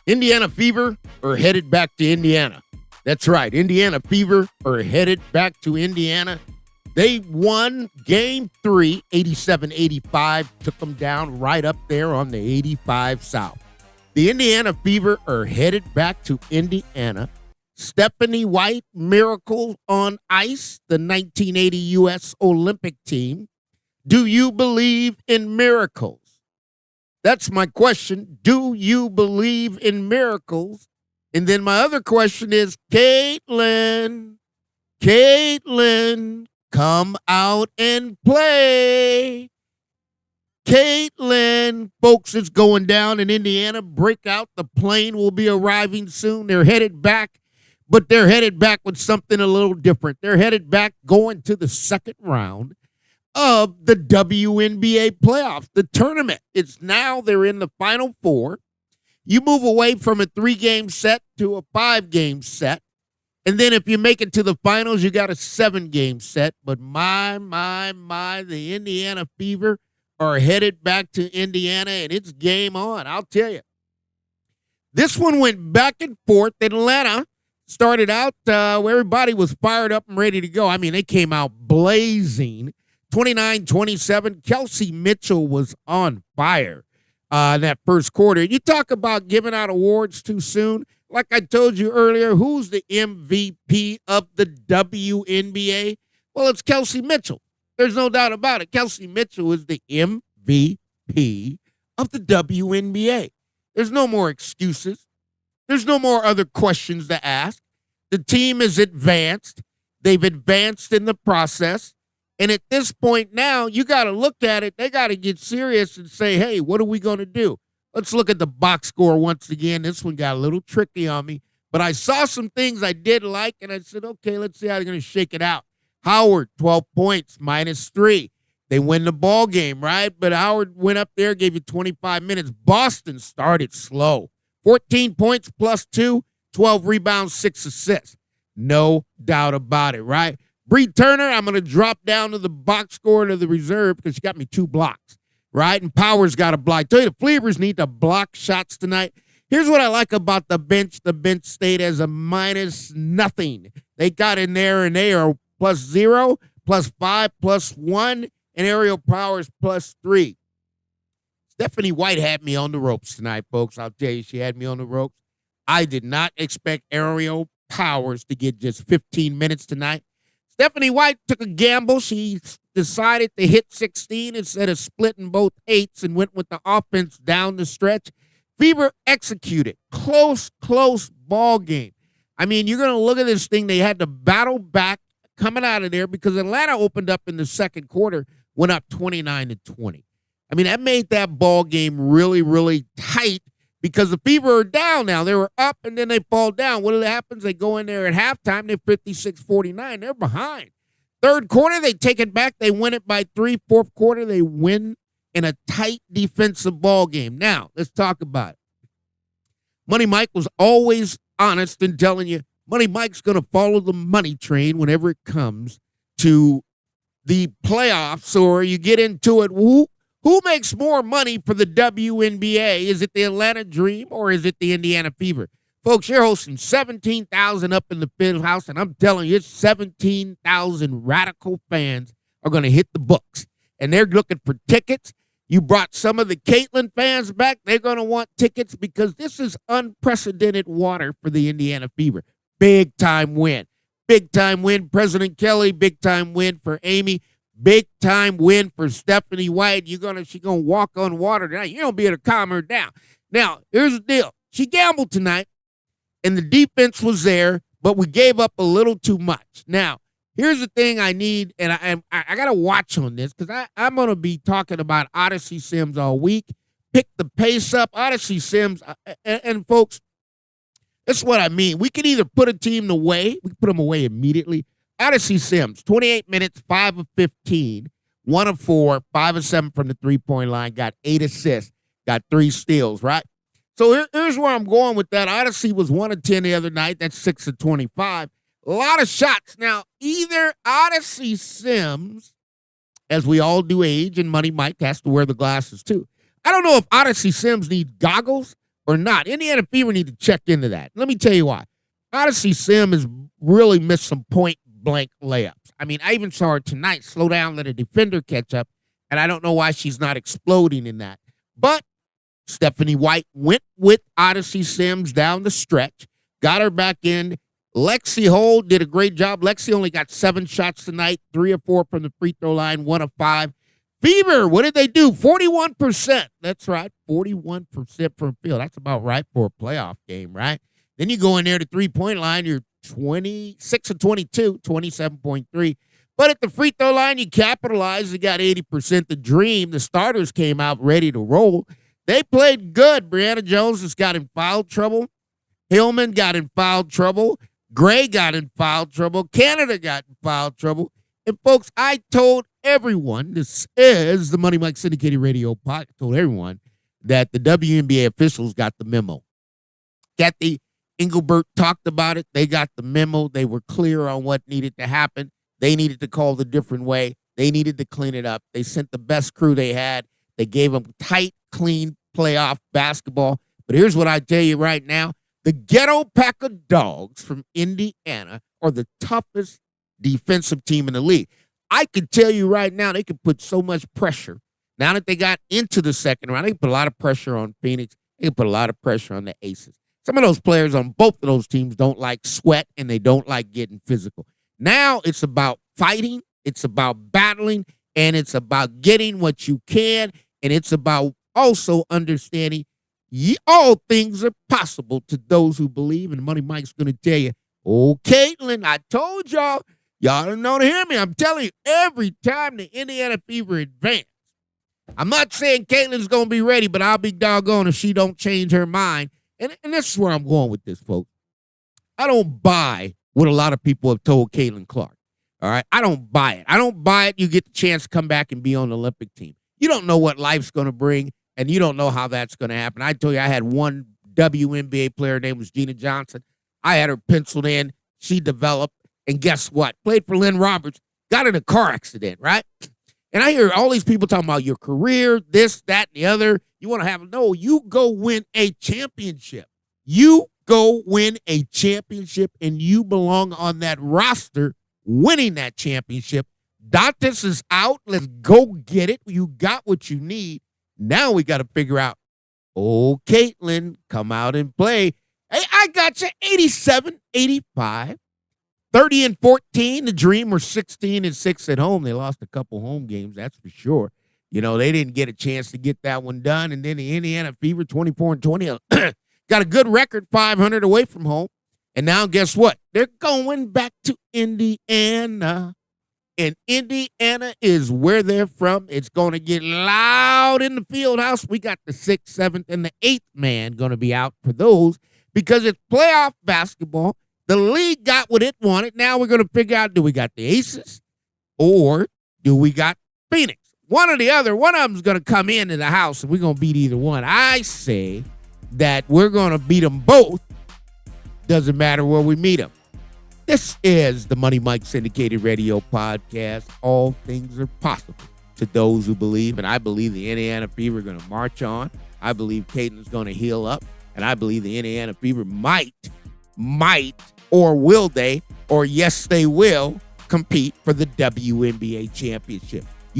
Indiana Fever are headed back to Indiana. That's right. Indiana Fever are headed back to Indiana. They won Game 3, 87-85, took them down right up there on the 85 South. The Indiana Fever are headed back to Indiana. Stephanie White, miracle on ice, the 1980 U.S. Olympic team. Do you believe in miracles? That's my question. Do you believe in miracles? And then my other question is, Caitlin, come out and play. Caitlin, folks, it's going down in Indiana. Breakout. The plane will be arriving soon. They're headed back, but they're headed back with something a little different. They're headed back going to the second round of the WNBA playoffs, the tournament. It's now they're in the Final Four. You move away from a 3-game set to a 5-game set. And then if you make it to the finals, you got a 7-game set. But my, the Indiana Fever are headed back to Indiana, and it's game on. I'll tell you. This one went back and forth. Atlanta started out where everybody was fired up and ready to go. I mean, they came out blazing. 29-27. Kelsey Mitchell was on fire in that first quarter. You talk about giving out awards too soon. Like I told you earlier, who's the MVP of the WNBA? Well, it's Kelsey Mitchell. There's no doubt about it. Kelsey Mitchell is the MVP of the WNBA. There's no more excuses. There's no more other questions to ask. The team is advanced. They've advanced in the process. And at this point now, you got to look at it. They got to get serious and say, hey, what are we going to do? Let's look at the box score once again. This one got a little tricky on me. But I saw some things I did like, and I said, okay, let's see how they're going to shake it out. Howard, 12 points, -3. They win the ball game, right? But Howard went up there, gave you 25 minutes. Boston started slow. 14 points +2, 12 rebounds, 6 assists. No doubt about it, right? Bree Turner, I'm going to drop down to the box score to the reserve because she got me 2 blocks, right? And Powers got a block. I tell you, the Fleavers need to block shots tonight. Here's what I like about the bench. The bench stayed as a -0. They got in there, and they are +0, +5, +1, and Aerial Powers +3. Stephanie White had me on the ropes tonight, folks. I'll tell you, she had me on the ropes. I did not expect Aerial Powers to get just 15 minutes tonight. Stephanie White took a gamble. She decided to hit 16 instead of splitting both 8s and went with the offense down the stretch. Fever executed. Close ball game. I mean, you're going to look at this thing. They had to battle back coming out of there because Atlanta opened up in the second quarter, went up 29-20. I mean, that made that ball game really, really tight because the Fever are down now. They were up, and then they fall down. What happens? They go in there at halftime. They're 56-49. They're behind. Third quarter, they take it back. They win it by 3. Fourth quarter, they win in a tight defensive ball game. Now, let's talk about it. Money Mike was always honest in telling you, Money Mike's going to follow the money train whenever it comes to the playoffs, or you get into it. Who makes more money for the WNBA? Is it the Atlanta Dream or is it the Indiana Fever? Folks, you're hosting 17,000 up in the field house, and I'm telling you, it's 17,000 radical fans are going to hit the books, and they're looking for tickets. You brought some of the Caitlin fans back. They're going to want tickets because this is unprecedented water for the Indiana Fever. Big-time win. Big-time win, President Kelly. Big-time win for Amy. Big-time win for Stephanie White. She's gonna walk on water tonight. You don't be able to calm her down. Now, here's the deal. She gambled tonight, and the defense was there, but we gave up a little too much. Now, here's the thing I need, and I got to watch on this because I'm going to be talking about Odyssey Sims all week. Pick the pace up. Odyssey Sims, and folks, that's what I mean. We can either put a team away. We can put them away immediately. Odyssey Sims, 28 minutes, 5 of 15, 1 of 4, 5 of 7 from the three-point line, got 8 assists, got 3 steals, right? So here's where I'm going with that. Odyssey was 1 of 10 the other night. That's 6 of 25. A lot of shots. Now, either Odyssey Sims, as we all do age, and Money Mike has to wear the glasses too. I don't know if Odyssey Sims need goggles or not? Indiana Fever need to check into that. Let me tell you why. Odyssey Sims has really missed some point-blank layups. I mean, I even saw her tonight slow down, let a defender catch up, and I don't know why she's not exploding in that. But Stephanie White went with Odyssey Sims down the stretch, got her back in. Lexie Hull did a great job. Lexie only got 7 shots tonight, 3 of 4 from the free throw line, 1 of 5. Fever, what did they do? 41%. That's right, 41% from field. That's about right for a playoff game, right? Then you go in there to three-point line, you're 26 of 22, 27.3. But at the free throw line, you capitalized. You got 80%. The Dream, the starters came out ready to roll. They played good. Brianna Jones just got in foul trouble. Hillman got in foul trouble. Gray got in foul trouble. Canada got in foul trouble. And, folks, I told everyone, this is the Money Mike Syndicated Radio podcast, I told everyone that the WNBA officials got the memo. Kathy Engelbert talked about it. They got the memo. They were clear on what needed to happen. They needed to call the different way. They needed to clean it up. They sent the best crew they had. They gave them tight, clean playoff basketball. But here's what I tell you right now. The Ghetto Pack of Dogs from Indiana are the toughest defensive team in the league. I can tell you right now, they can put so much pressure. Now that they got into the second round, they can put a lot of pressure on Phoenix. They can put a lot of pressure on the Aces. Some of those players on both of those teams don't like sweat, and they don't like getting physical. Now it's about fighting, it's about battling, and it's about getting what you can, and it's about also understanding all things are possible to those who believe. And Money Mike's going to tell you, oh, Caitlin, I told y'all don't know to hear me. I'm telling you, every time the Indiana Fever advance, I'm not saying Caitlin's going to be ready, but I'll be doggone if she don't change her mind. And this is where I'm going with this, folks. I don't buy what a lot of people have told Caitlin Clark. All right? I don't buy it. I don't buy it. You get the chance to come back and be on the Olympic team. You don't know what life's going to bring, and you don't know how that's going to happen. I told you I had one WNBA player named was Gina Johnson. I had her penciled in. She developed. And guess what? Played for Lynn Roberts. Got in a car accident, right? And I hear all these people talking about your career, this, that, and the other. You want to have, no, you go win a championship. You go win a championship, and you belong on that roster winning that championship. Dantas is out. Let's go get it. You got what you need. Now we got to figure out, oh, Caitlin, come out and play. Hey, I got you 87, 85. 30 and 14, the Dream were 16 and 6 at home. They lost a couple home games, that's for sure. You know, they didn't get a chance to get that one done. And then the Indiana Fever, 24 and 20, got a good record, 500 away from home. And now guess what? They're going back to Indiana. And Indiana is where they're from. It's going to get loud in the field house. We got the 6th, 7th, and the 8th man going to be out for those because it's playoff basketball. The league got what it wanted. Now we're going to figure out, do we got the Aces or do we got Phoenix? One or the other. One of them's going to come into the house, and we're going to beat either one. I say that we're going to beat them both. Doesn't matter where we meet them. This is the Money Mike Syndicated Radio Podcast. All things are possible to those who believe, and I believe the Indiana Fever are going to march on. I believe Caitlin's going to heal up, and I believe the Indiana Fever might, or will they, or yes, they will compete for the WNBA championship.